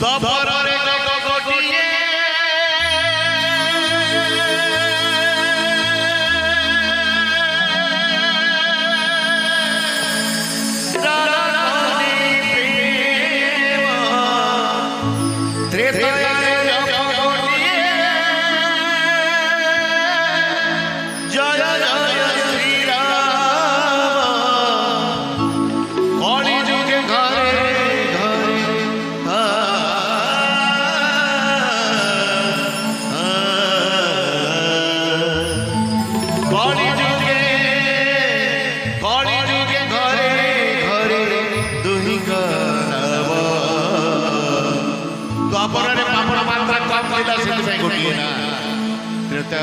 द्वापरे गोटिए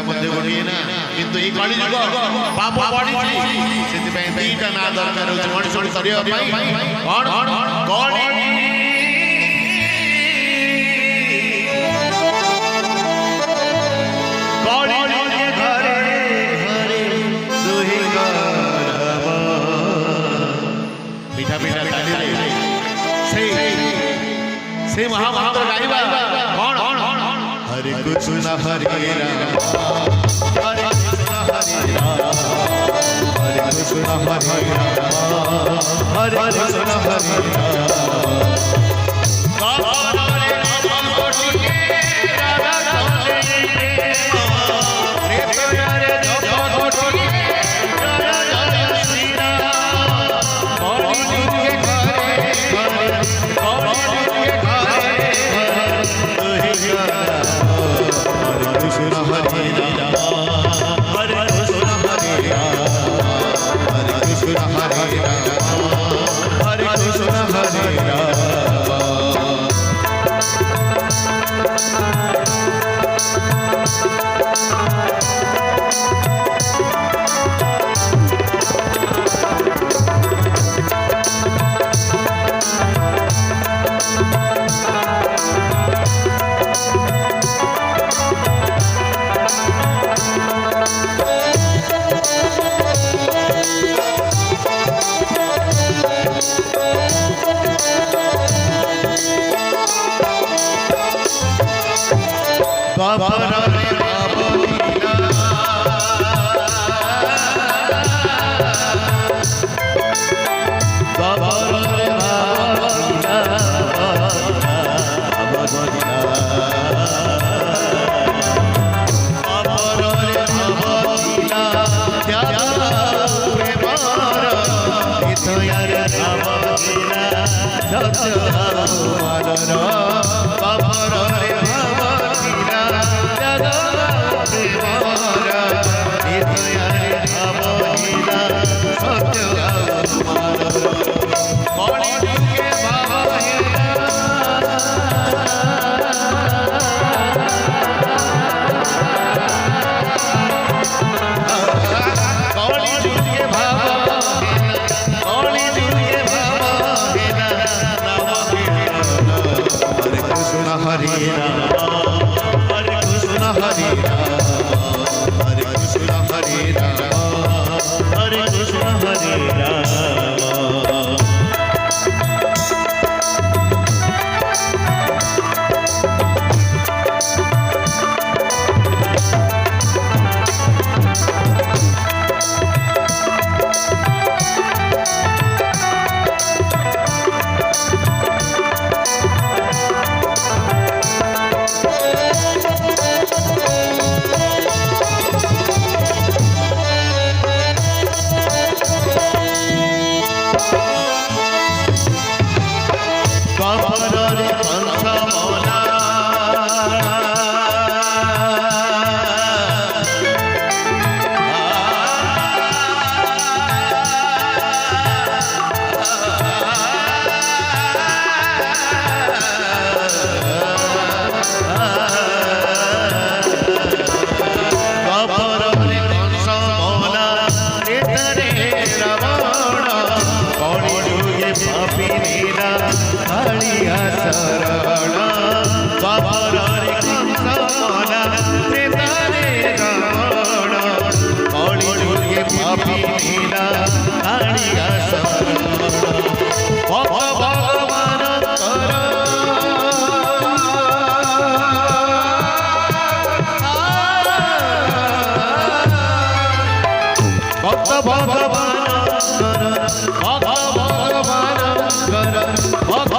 मध्य गोटे ना किंतु ये कली जुग पाप बढ़ी से दीटा ना दरकार मनुष्य शरीर मीठा मीठा से महामंत्र गाइबा कौन हरे कृष्ण हरे राम हरे कृष्ण हरे राम हरे कृष्ण हरे राम हरे कृष्ण हरे ଭଗବାନଙ୍କର ଭକ୍ତ ଭଗବାନଙ୍କର ଭକ୍ତ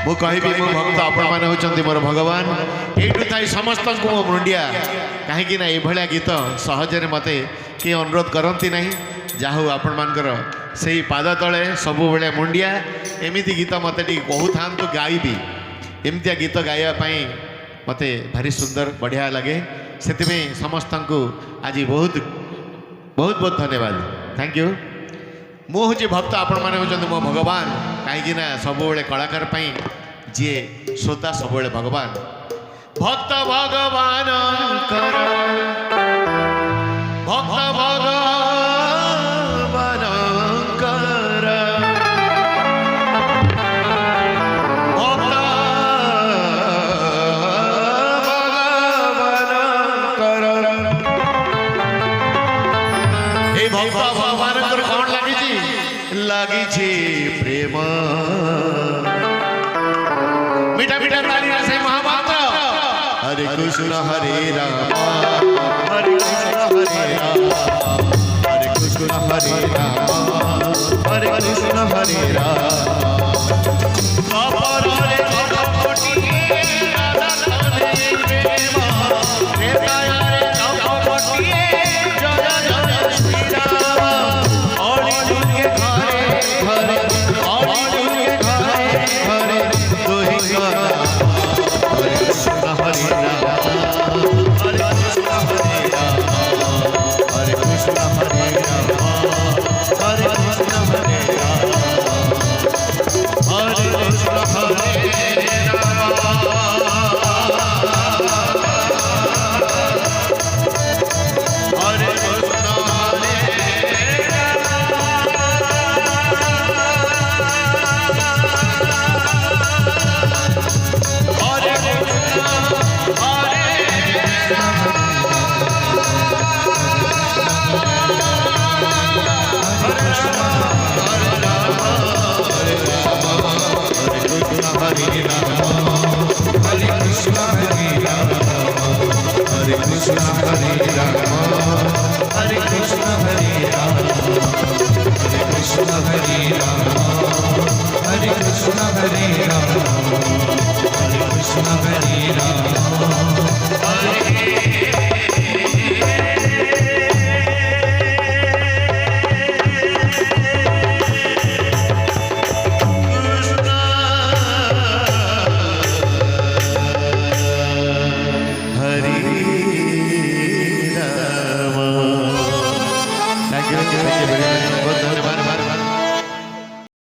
ମୁଁ କହିବି ମୋ ଭକ୍ତ ଆପଣମାନେ ହେଉଛନ୍ତି ମୋର ଭଗବାନ। ଏଇଠୁ ଥାଇ ସମସ୍ତଙ୍କୁ ମୋ ମୁଣ୍ଡିଆ, କାହିଁକି ନା ଏଇଭଳିଆ ଗୀତ ସହଜରେ ମୋତେ କିଏ ଅନୁରୋଧ କରନ୍ତି ନାହିଁ। ଯାହା ହଉ ଆପଣମାନଙ୍କର ସେଇ ପାଦ ତଳେ ସବୁବେଳେ ମୁଣ୍ଡିଆ। ଏମିତି ଗୀତ ମୋତେ ଟିକେ କହୁଥାନ୍ତୁ, ଗାଇବି। ଏମିତିଆ ଗୀତ ଗାଇବା ପାଇଁ ମୋତେ ଭାରି ସୁନ୍ଦର ବଢ଼ିଆ ଲାଗେ। ସେଥିପାଇଁ ସମସ୍ତଙ୍କୁ ଆଜି ବହୁତ ବହୁତ ବହୁତ ଧନ୍ୟବାଦ। Thank you. ମୁଁ ହେଉଛି ଭକ୍ତ, ଆପଣମାନେ ହେଉଛନ୍ତି ମୋ ଭଗବାନ। କାହିଁକି ନା ସବୁବେଳେ କଳାକାର ପାଇଁ ଯିଏ ଶ୍ରୋତା ସବୁବେଳେ ଭଗବାନ। ଭକ୍ତ ଭଗବାନଙ୍କର ଭକ୍ତ ଭଗବାନଙ୍କର ଭକ୍ତ ଭଗବାନଙ୍କର এই ভক্ত ভগবানଙ୍କର କ'ଣ ଲାଗିଛି? ଲାଗିଛି ପ୍ରେମ। মিঠা মিঠা তালির সেই মহামন্ত্র হরে কৃষ্ণ হরে রাম হরে কৃষ্ণ হরে রাম হরে কৃষ্ণ হরে রাম হরে কৃষ্ণ হরে রাম।